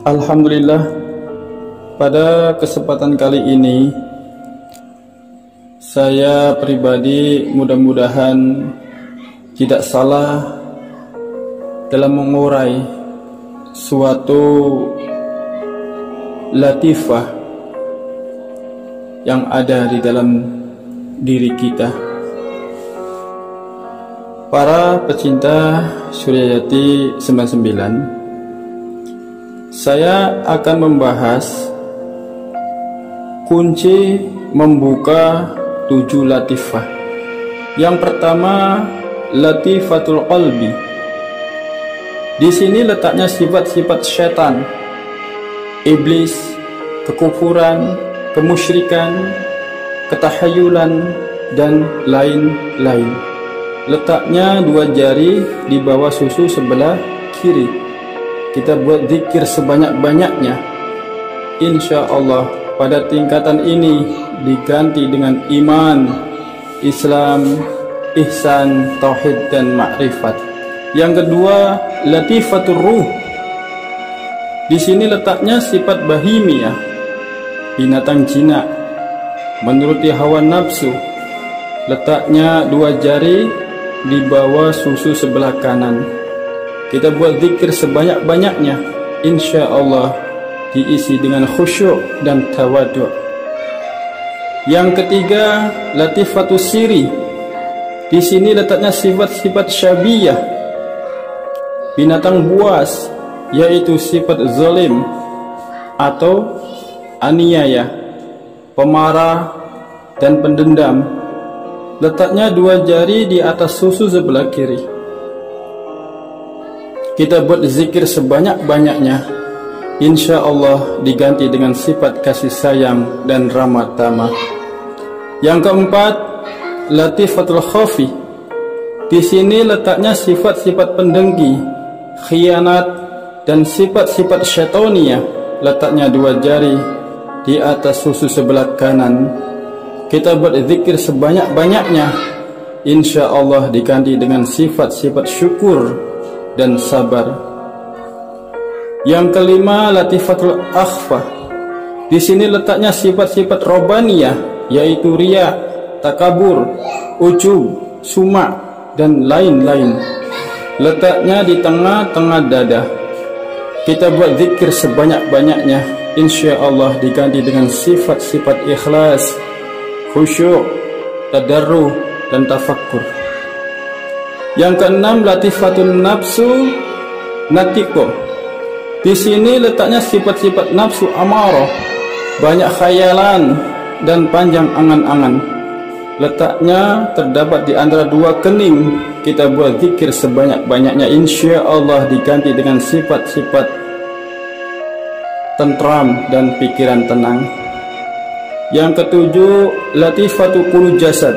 Alhamdulillah, pada kesempatan kali ini saya pribadi mudah-mudahan tidak salah dalam mengurai suatu latifah yang ada di dalam diri kita. Para pecinta Suryayati 99, saya akan membahas kunci membuka 7 latifah. Yang pertama, latifatul qalbi. Di sini letaknya sifat-sifat syaitan, iblis, kekufuran, kemusyrikan, ketahayulan, dan lain-lain. Letaknya 2 jari di bawah susu sebelah kiri. Kita buat zikir sebanyak-banyaknya. Insya Allah pada tingkatan ini diganti dengan iman, Islam, ihsan, tauhid, dan ma'rifat. Yang kedua, latifatur ruh. Di sini letaknya sifat bahimiyah, binatang jinak, menuruti hawa nafsu. Letaknya 2 jari di bawah susu sebelah kanan. Kita buat zikir sebanyak-banyaknya, insya Allah diisi dengan khusyuk dan tawadhu'. Yang ketiga, latifatus siri. Di sini letaknya sifat-sifat syabiyah, binatang buas, yaitu sifat zalim atau aniaya, pemarah dan pendendam. Letaknya 2 jari di atas susu sebelah kiri. Kita buat zikir sebanyak-banyaknya, insya Allah diganti dengan sifat kasih sayang dan ramah tamah. Yang keempat, latifatul khafi. Di sini letaknya sifat-sifat pendengki, khianat, dan sifat-sifat syaitoniyah. Letaknya 2 jari di atas susu sebelah kanan. Kita buat zikir sebanyak-banyaknya, insya Allah diganti dengan sifat-sifat syukur dan sabar. Yang kelima, latifatul akhfa. Di sini letaknya sifat-sifat robaniyah, yaitu riya, takabur, ujub, sumak, dan lain-lain. Letaknya di tengah-tengah dada. Kita buat zikir sebanyak-banyaknya, insya Allah diganti dengan sifat-sifat ikhlas, khusyuk, tadarruh, dan tafakkur. Yang keenam, latifatun nafsu natiko. Di sini letaknya sifat-sifat nafsu amarah, banyak khayalan dan panjang angan-angan. Letaknya terdapat di antara 2 kening. Kita buat zikir sebanyak-banyaknya, insya Allah diganti dengan sifat-sifat tentram dan pikiran tenang. Yang ketujuh, latifatu qulu jasad.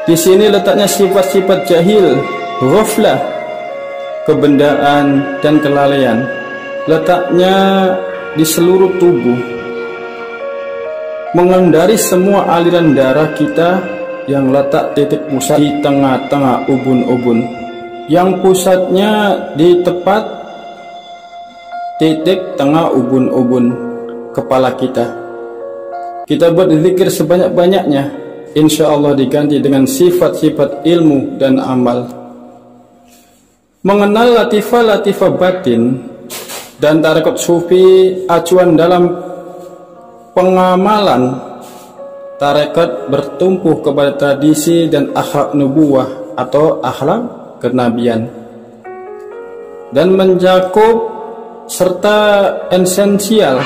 Di sini letaknya sifat-sifat jahil, ghaflah, kebendaan, dan kelalaian. Letaknya di seluruh tubuh, mengendari semua aliran darah kita, yang letak titik pusat di tengah-tengah ubun-ubun, yang pusatnya di tepat titik tengah ubun-ubun kepala kita. Kita buat zikir sebanyak-banyaknya, insya Allah diganti dengan sifat-sifat ilmu dan amal. Mengenal latifah-latifah batin dan tarekat sufi, acuan dalam pengamalan tarekat bertumpu kepada tradisi dan akhlak nubuwah atau akhlak kenabian, dan mencakup serta esensial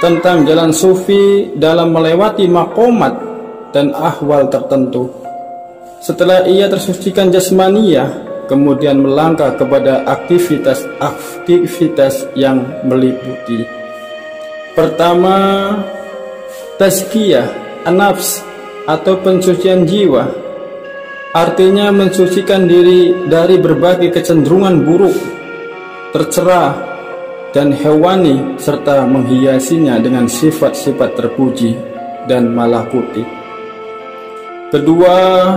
tentang jalan sufi dalam melewati makomat dan ahwal tertentu. Setelah ia tersucikan jasmaniyah, kemudian melangkah kepada aktivitas yang meliputi. Pertama, tazkiyah an-nafs atau pensucian jiwa. Artinya mensucikan diri dari berbagai kecenderungan buruk, tercela, dan hewani, serta menghiasinya dengan sifat-sifat terpuji dan malakuti. Kedua,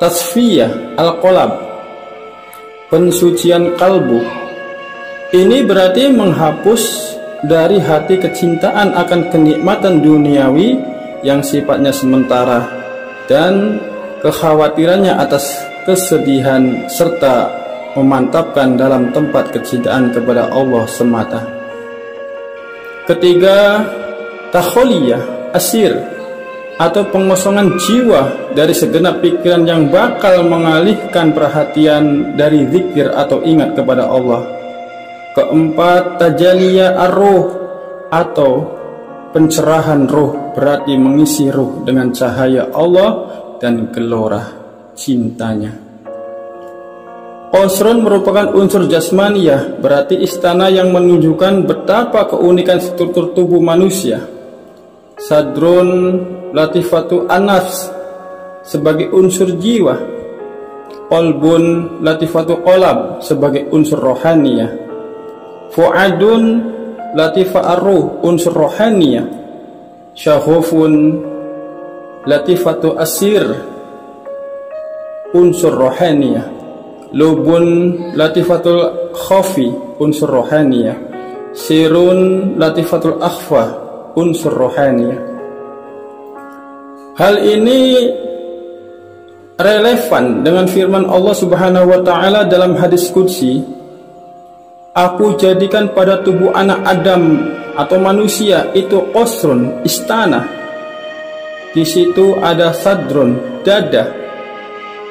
tasfiyah al-qalb, pensucian kalbu. Ini berarti menghapus dari hati kecintaan akan kenikmatan duniawi yang sifatnya sementara dan kekhawatirannya atas kesedihan serta memantapkan dalam tempat kecintaan kepada Allah semata. Ketiga, takholiyah asir atau pengosongan jiwa dari segenap pikiran yang bakal mengalihkan perhatian dari zikir atau ingat kepada Allah. Keempat, tajaliyah ar-ruh atau pencerahan ruh, berarti mengisi ruh dengan cahaya Allah dan gelora cintanya. Qasrun merupakan unsur jasmaniyah, berarti istana yang menunjukkan betapa keunikan struktur tubuh manusia. Sadrun latifatu an-nafs sebagai unsur jiwa. Qalbun latifatu qalab sebagai unsur rohaniyah. Fu'adun latifa ar-ruh unsur rohaniyah. Syahufun latifatu asir unsur rohaniyah. Lubun latifatul khafi unsur rohaniyah. Sirun latifatul akhfa unsur rohaniyah. Hal ini relevan dengan firman Allah Subhanahu wa taala dalam hadis qudsi, aku jadikan pada tubuh anak Adam atau manusia itu qasrun, istana. Di situ ada sadrun, dada.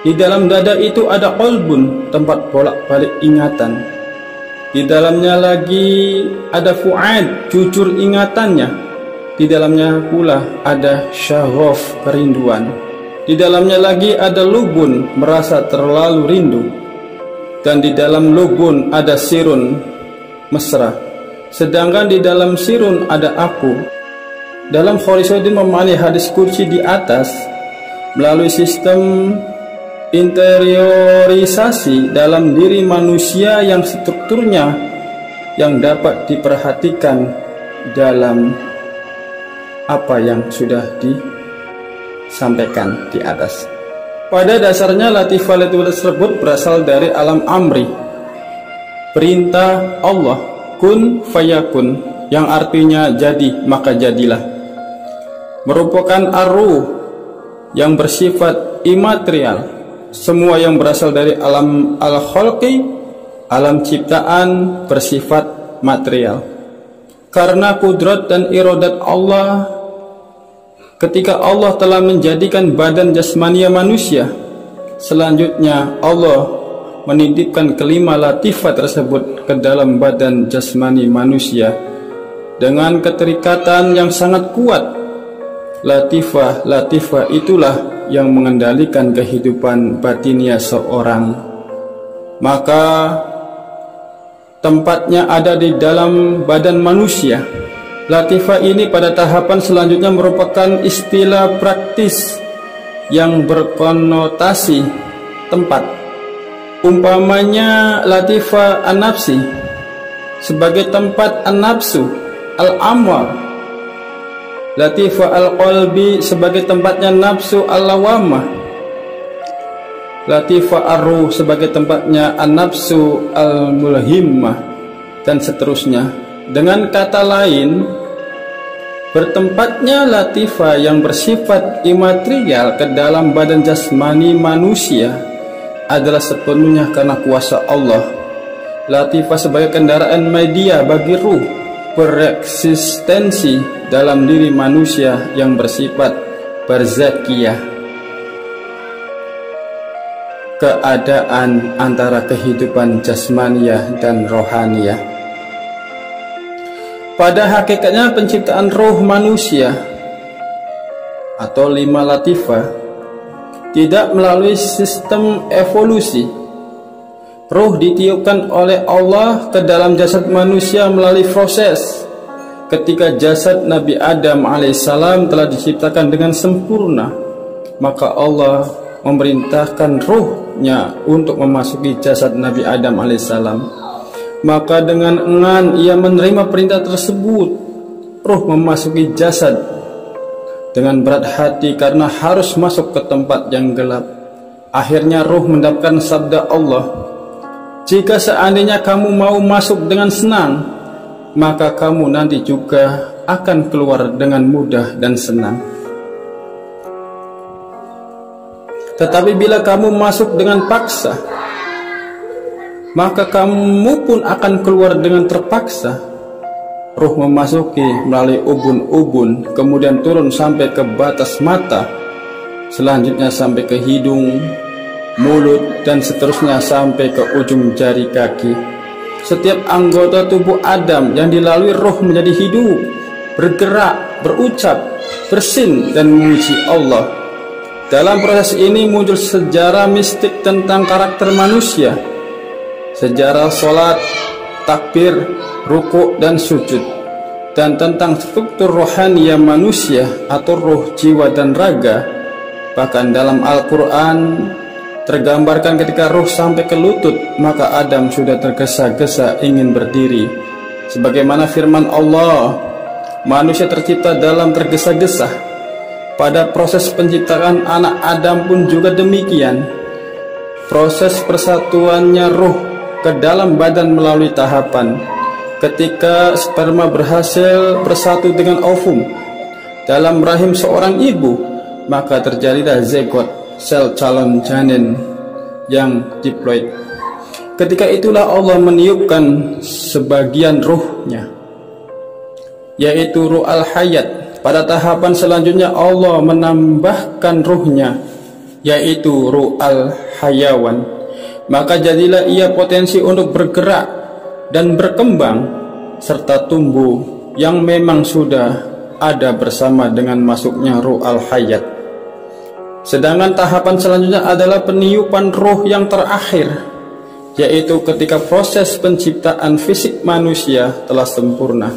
Di dalam dada itu ada qalbun, tempat bolak-balik ingatan. Di dalamnya lagi ada fu'ad, jujur ingatannya. Di dalamnya pula ada syaghaf, kerinduan. Di dalamnya lagi ada lubun, merasa terlalu rindu. Dan di dalam lubun ada sirun, mesra. Sedangkan di dalam sirun ada aku. Dalam Khorisoddin memahami hadis qudsi di atas melalui sistem interiorisasi dalam diri manusia yang strukturnya yang dapat diperhatikan dalam apa yang sudah disampaikan di atas. Pada dasarnya latifah tersebut berasal dari alam amri, perintah Allah, kun fayakun, yang artinya jadi maka jadilah, merupakan ar-ruh yang bersifat imaterial. Semua yang berasal dari alam al-khalqi, alam ciptaan, bersifat material. Karena kudrat dan iradat Allah, ketika Allah telah menjadikan badan jasmania manusia, selanjutnya Allah menitipkan kelima latifah tersebut ke dalam badan jasmani manusia dengan keterikatan yang sangat kuat. Latifah itulah yang mengendalikan kehidupan batinnya seorang. Maka tempatnya ada di dalam badan manusia. Latifah ini pada tahapan selanjutnya merupakan istilah praktis yang berkonotasi tempat. Umpamanya latifah an-nafsi sebagai tempat an-nafsu al-amwar, latifah al-qalbi sebagai tempatnya nafsu al-lawamah, latifah ar-ruh sebagai tempatnya an-nafsu al-mulhimmah, dan seterusnya. Dengan kata lain, bertempatnya latifah yang bersifat imaterial ke dalam badan jasmani manusia adalah sepenuhnya karena kuasa Allah. Latifah sebagai kendaraan media bagi ruh bereksistensi dalam diri manusia yang bersifat barzakiyah, keadaan antara kehidupan jasmaniyah dan rohaniyah. Pada hakikatnya penciptaan roh manusia atau lima latifah tidak melalui sistem evolusi. Roh ditiupkan oleh Allah ke dalam jasad manusia melalui proses. Ketika jasad Nabi Adam alaihissalam telah diciptakan dengan sempurna, maka Allah memerintahkan ruhnya untuk memasuki jasad Nabi Adam alaihissalam. Maka dengan enggan ia menerima perintah tersebut. Ruh memasuki jasad dengan berat hati karena harus masuk ke tempat yang gelap. Akhirnya ruh mendapatkan sabda Allah, Jika seandainya kamu mau masuk dengan senang, maka kamu nanti juga akan keluar dengan mudah dan senang. Tetapi bila kamu masuk dengan paksa, maka kamu pun akan keluar dengan terpaksa. Ruh memasuki melalui ubun-ubun, kemudian turun sampai ke batas mata, selanjutnya sampai ke hidung, mulut, dan seterusnya sampai ke ujung jari kaki. Setiap anggota tubuh Adam yang dilalui roh menjadi hidup, bergerak, berucap, bersin, dan memuji Allah. Dalam proses ini muncul sejarah mistik tentang karakter manusia, sejarah sholat, takbir, rukuk, dan sujud, dan tentang struktur rohani manusia atau roh, jiwa, dan raga. Bahkan dalam Al-Quran tergambarkan ketika roh sampai ke lutut, maka Adam sudah tergesa-gesa ingin berdiri. Sebagaimana firman Allah, manusia tercipta dalam tergesa-gesa. Pada proses penciptaan anak Adam pun juga demikian. Proses persatuannya roh ke dalam badan melalui tahapan. Ketika sperma berhasil bersatu dengan ovum dalam rahim seorang ibu, maka terjadilah zigot, sel calon janin yang diploid. Ketika itulah Allah meniupkan sebagian ruhnya, yaitu ruh al-hayat. Pada tahapan selanjutnya Allah menambahkan ruhnya, yaitu ruh al-hayawan. Maka jadilah ia potensi untuk bergerak dan berkembang serta tumbuh yang memang sudah ada bersama dengan masuknya ruh al-hayat. Sedangkan tahapan selanjutnya adalah peniupan ruh yang terakhir, yaitu ketika proses penciptaan fisik manusia telah sempurna.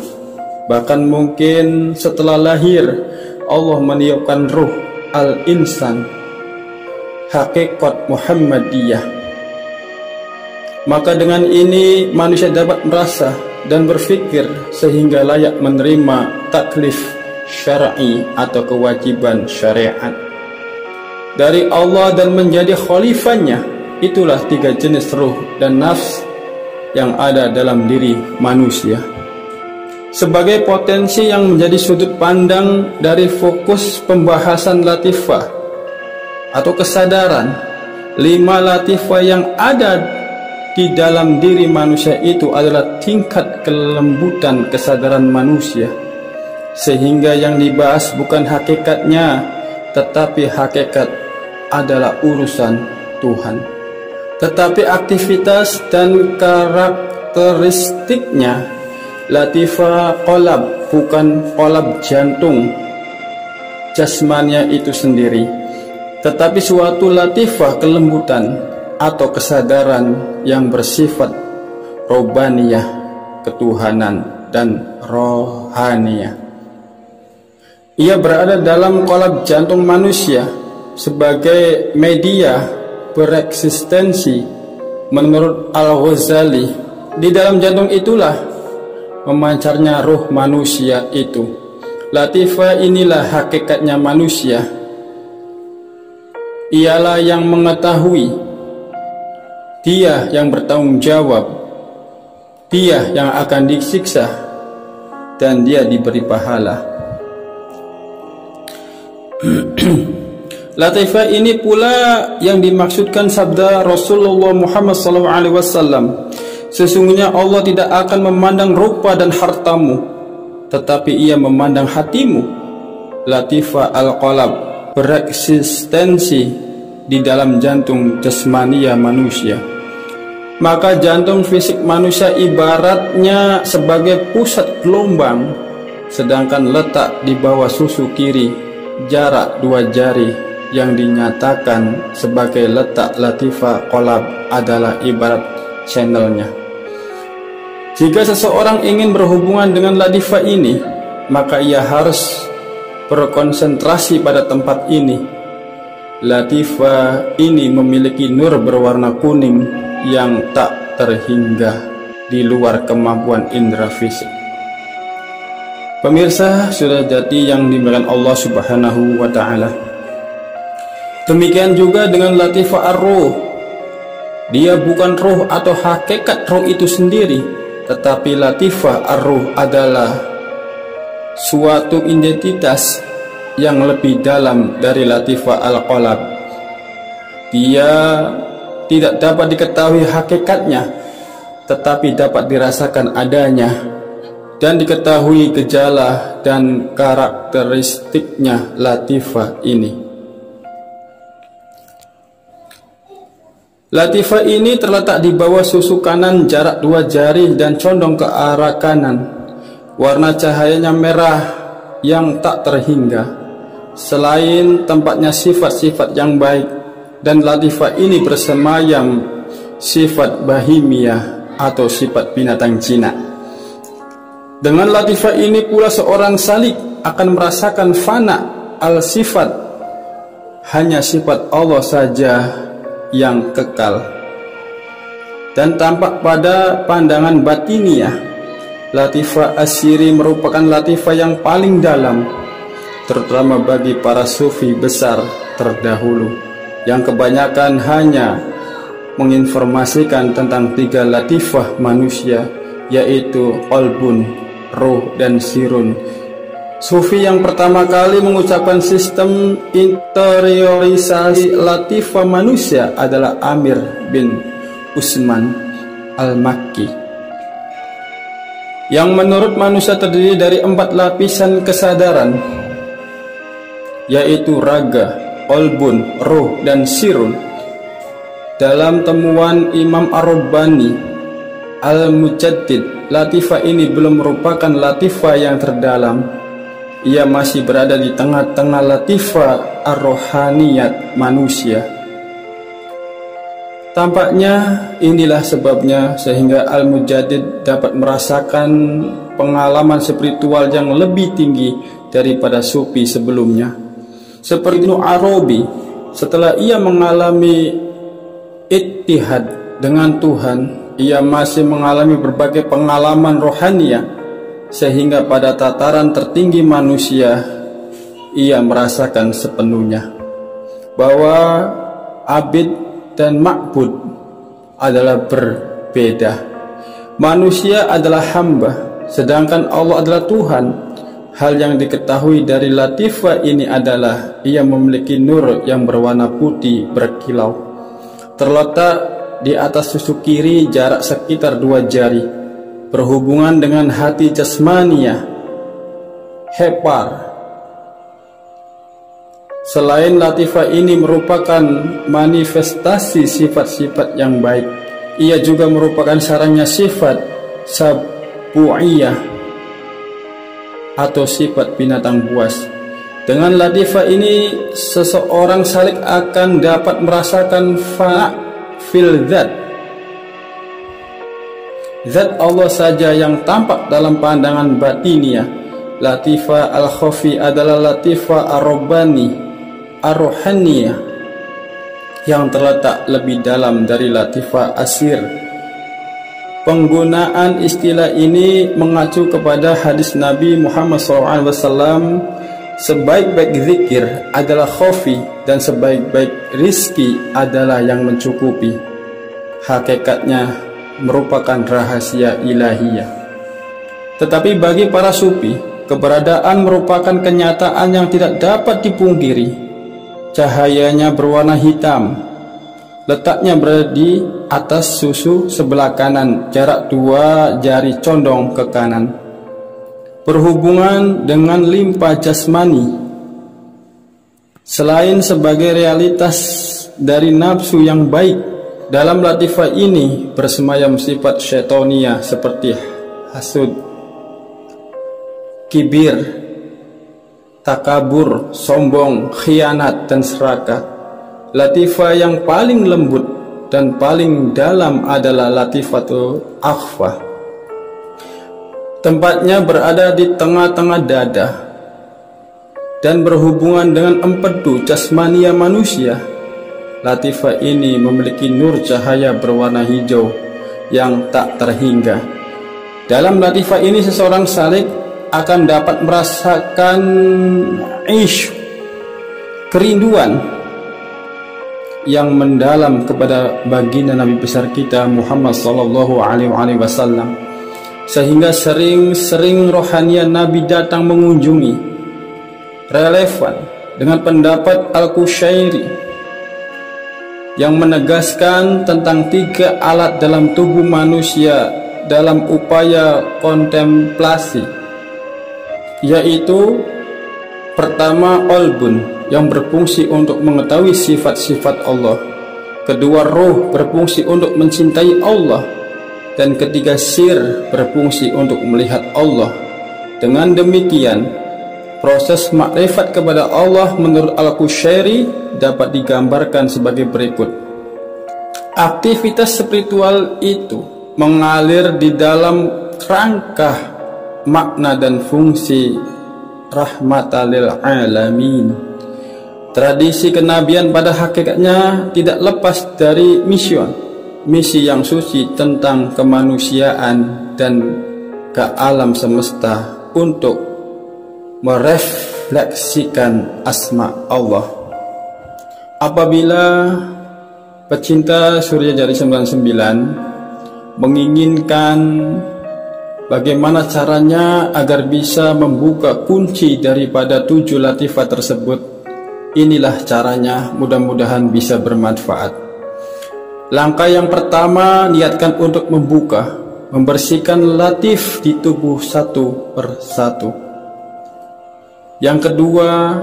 Bahkan mungkin setelah lahir Allah meniupkan ruh al-insan, hakikat Muhammadiyah. Maka dengan ini manusia dapat merasa dan berpikir sehingga layak menerima taklif syar'i atau kewajiban syariat dari Allah dan menjadi khalifahnya. Itulah 3 jenis ruh dan nafs yang ada dalam diri manusia. Sebagai potensi yang menjadi sudut pandang dari fokus pembahasan latifah atau kesadaran, 5 latifah yang ada di dalam diri manusia itu adalah tingkat kelembutan kesadaran manusia, sehingga yang dibahas bukan hakikatnya, tetapi hakikat adalah urusan Tuhan. Tetapi aktivitas dan karakteristiknya latifah qalab, bukan qalab jantung jasmania itu sendiri, tetapi suatu latifah kelembutan atau kesadaran yang bersifat robaniyah, ketuhanan, dan rohaniyah. Ia berada dalam qalab jantung manusia sebagai media bereksistensi. Menurut Al-Ghazali, di dalam jantung itulah memancarnya ruh manusia itu. Latifah inilah hakikatnya manusia. Ialah yang mengetahui, dia yang bertanggung jawab, dia yang akan disiksa, dan dia diberi pahala. Latifah ini pula yang dimaksudkan sabda Rasulullah Muhammad SAW, sesungguhnya Allah tidak akan memandang rupa dan hartamu, tetapi ia memandang hatimu. Latifah al-qalab bereksistensi di dalam jantung jasmania manusia. Maka jantung fisik manusia ibaratnya sebagai pusat gelombang, sedangkan letak di bawah susu kiri jarak 2 jari yang dinyatakan sebagai letak latifah qalab adalah ibarat channelnya. Jika seseorang ingin berhubungan dengan latifah ini, maka ia harus berkonsentrasi pada tempat ini. Latifah ini memiliki nur berwarna kuning yang tak terhingga di luar kemampuan indera fisik. Pemirsa sudah jadi yang dimuliakan Allah Subhanahu wa Ta'ala. Demikian juga dengan latifah ar-ruh. Dia bukan ruh atau hakikat ruh itu sendiri, tetapi latifah ar-ruh adalah suatu identitas yang lebih dalam dari latifah al-qalb. Dia tidak dapat diketahui hakikatnya, tetapi dapat dirasakan adanya dan diketahui gejala dan karakteristiknya latifah ini. Latifah ini terletak di bawah susu kanan jarak 2 jari dan condong ke arah kanan. Warna cahayanya merah yang tak terhingga. Selain tempatnya sifat-sifat yang baik, dan latifah ini bersemayam sifat bahimiyah atau sifat binatang jinak. Dengan latifah ini pula seorang salik akan merasakan fana al-sifat, hanya sifat Allah saja yang kekal. Dan tampak pada pandangan batiniah, latifah asyiri merupakan latifah yang paling dalam, terutama bagi para sufi besar terdahulu, yang kebanyakan hanya menginformasikan tentang 3 latifah manusia, yaitu qalbun, ruh, dan sirun. Sufi yang pertama kali mengucapkan sistem interiorisasi latifah manusia adalah Amir bin Usman al-Makki, yang menurut manusia terdiri dari 4 lapisan kesadaran, yaitu raga, qalbun, ruh, dan sirun. Dalam temuan Imam Ar-Rabbani Al-Mujaddid, latifah ini belum merupakan latifah yang terdalam. Ia masih berada di tengah-tengah latifah ar-rohaniyat manusia. Tampaknya inilah sebabnya sehingga Al-Mujaddid dapat merasakan pengalaman spiritual yang lebih tinggi daripada sufi sebelumnya. Seperti Ibnu Arabi, setelah ia mengalami ittihad dengan Tuhan, ia masih mengalami berbagai pengalaman rohaniyah, sehingga pada tataran tertinggi manusia ia merasakan sepenuhnya bahwa abid dan ma'bud adalah berbeda. Manusia adalah hamba, sedangkan Allah adalah Tuhan. Hal yang diketahui dari latifah ini adalah ia memiliki nur yang berwarna putih berkilau, terletak di atas susu kiri jarak sekitar 2 jari, berhubungan dengan hati jasmania, hepar. Selain latifah ini merupakan manifestasi sifat-sifat yang baik, ia juga merupakan sarangnya sifat sabu'iyah atau sifat binatang buas. Dengan latifah ini seseorang salik akan dapat merasakan fa' fil Zat Allah saja yang tampak dalam pandangan batiniah. Latifah al-khafi adalah latifah ar-rabbani, ar-ruhaniyah, yang terletak lebih dalam dari latifah asir. Penggunaan istilah ini mengacu kepada hadis Nabi Muhammad SAW, sebaik-baik zikir adalah khafi dan sebaik-baik rizki adalah yang mencukupi. Hakikatnya merupakan rahasia ilahiyah. Tetapi bagi para sufi, keberadaan merupakan kenyataan yang tidak dapat dipungkiri. Cahayanya berwarna hitam, letaknya berada di atas susu sebelah kanan, jarak 2 jari condong ke kanan, berhubungan dengan limpa jasmani. Selain sebagai realitas dari nafsu yang baik, dalam latifah ini bersemayam sifat syaitonia seperti hasud, kibir, takabur, sombong, khianat, dan serakah. Latifah yang paling lembut dan paling dalam adalah latifatul akhfah. Tempatnya berada di tengah-tengah dada dan berhubungan dengan empedu jasmania manusia. Latifah ini memiliki nur cahaya berwarna hijau yang tak terhingga. Dalam latifah ini seseorang salik akan dapat merasakan kerinduan, yang mendalam kepada baginda Nabi besar kita Muhammad sallallahu alaihi wasallam, sehingga sering-sering rohanian Nabi datang mengunjungi, relevan dengan pendapat Al-Qushairi yang menegaskan tentang 3 alat dalam tubuh manusia dalam upaya kontemplasi, yaitu pertama qalbun yang berfungsi untuk mengetahui sifat-sifat Allah, kedua roh berfungsi untuk mencintai Allah, dan ketiga sir berfungsi untuk melihat Allah. Dengan demikian, proses makrifat kepada Allah menurut Al-Qushairi dapat digambarkan sebagai berikut. Aktivitas spiritual itu mengalir di dalam rangka makna dan fungsi rahmatan lil alamin. Tradisi kenabian pada hakikatnya tidak lepas dari misi yang suci tentang kemanusiaan dan ke alam semesta untuk merefleksikan asma Allah. Apabila pecinta Surya Jari 99 menginginkan bagaimana caranya agar bisa membuka kunci daripada 7 latifah tersebut, inilah caranya, mudah-mudahan bisa bermanfaat. Langkah yang pertama, niatkan untuk membersihkan latif di tubuh satu persatu. Yang kedua,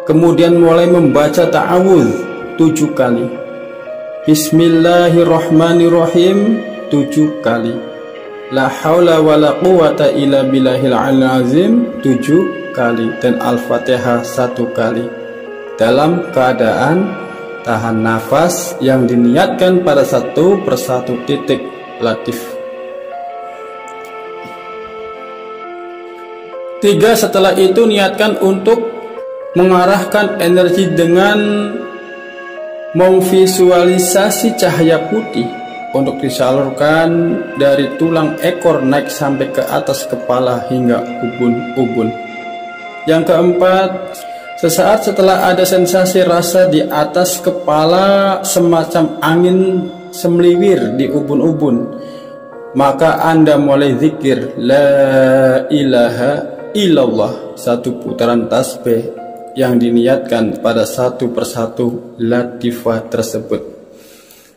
kemudian mulai membaca ta'awudz 7 kali. Bismillahirrahmanirrahim 7 kali. La haula wa la quwata illa billahil azim 7 kali. Dan Al-Fatihah 1 kali. Dalam keadaan tahan nafas yang diniatkan pada satu persatu titik latif. 3. Setelah itu niatkan untuk mengarahkan energi dengan memvisualisasi cahaya putih untuk disalurkan dari tulang ekor naik sampai ke atas kepala hingga ubun-ubun. Yang keempat, sesaat setelah ada sensasi rasa di atas kepala semacam angin semeliwir di ubun-ubun, maka Anda mulai zikir La ilaha illallah 1 putaran tasbih yang diniatkan pada 1 persatu latifah tersebut.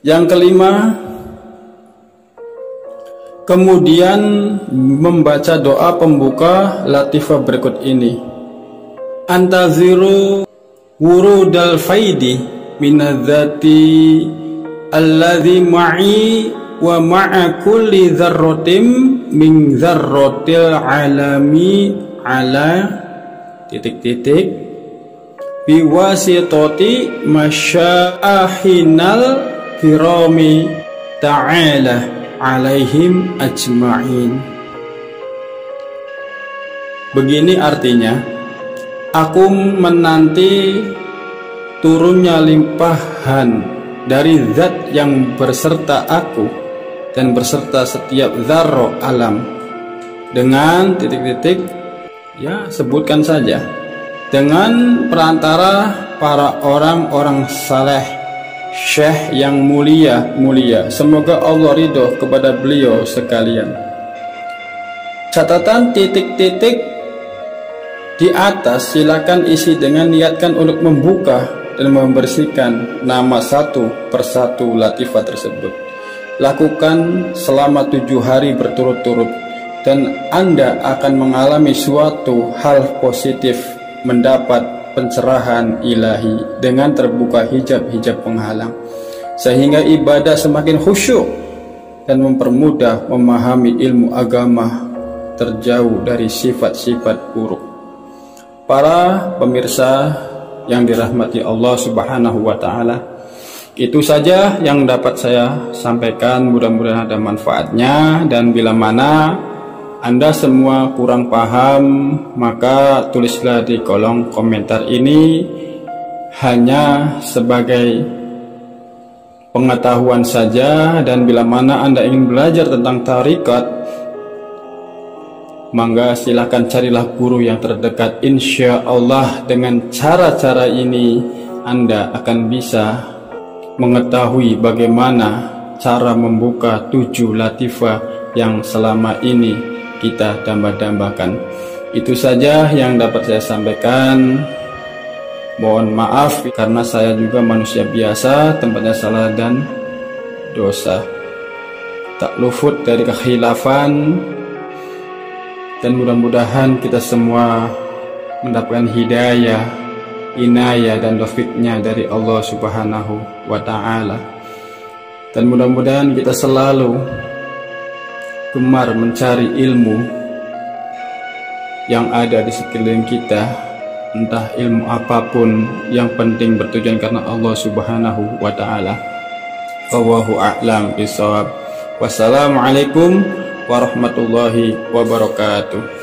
Yang kelima, kemudian membaca doa pembuka latifah berikut ini. Antaziru wurudal faidi minadzati alladzi ma'i wa ma'a kulli dzarratin min dzarratil alami ala titik-titik biwasitati masyaahinal kirami ta'ala alaihim ajma'in. Begini artinya, aku menanti turunnya limpahan dari zat yang berserta aku dan berserta setiap zarro alam dengan titik-titik, ya sebutkan saja, dengan perantara para orang-orang saleh, syekh yang mulia. Semoga Allah ridho kepada beliau sekalian. Catatan titik-titik di atas silakan isi dengan niatkan untuk membuka dan membersihkan nama 1 persatu latifah tersebut. Lakukan selama 7 hari berturut-turut dan Anda akan mengalami suatu hal positif, mendapat pencerahan ilahi dengan terbuka hijab-hijab penghalang, sehingga ibadah semakin khusyuk dan mempermudah memahami ilmu agama, terjauh dari sifat-sifat buruk. Para pemirsa yang dirahmati Allah Subhanahu wa Ta'ala, itu saja yang dapat saya sampaikan. Mudah-mudahan ada manfaatnya, dan bila mana Anda semua kurang paham, maka tulislah di kolom komentar ini. Hanya sebagai pengetahuan saja, dan bila mana Anda ingin belajar tentang tarekat, mangga silahkan carilah guru yang terdekat. Insya Allah dengan cara-cara ini Anda akan bisa mengetahui bagaimana cara membuka 7 latifah yang selama ini kita damba-dambakan. Itu saja yang dapat saya sampaikan. Mohon maaf karena saya juga manusia biasa, tempatnya salah dan dosa. Tak luput dari kekhilafan, dan mudah-mudahan kita semua mendapatkan hidayah, inayah dan taufiknya dari Allah Subhanahu wa Ta'ala. Dan mudah-mudahan kita selalu gemar mencari ilmu yang ada di sekeliling kita, entah ilmu apapun, yang penting bertujuan karena Allah Subhanahu wa Ta'ala. Wallahu a'lam bishawab. Wassalamualaikum warahmatullahi wabarakatuh.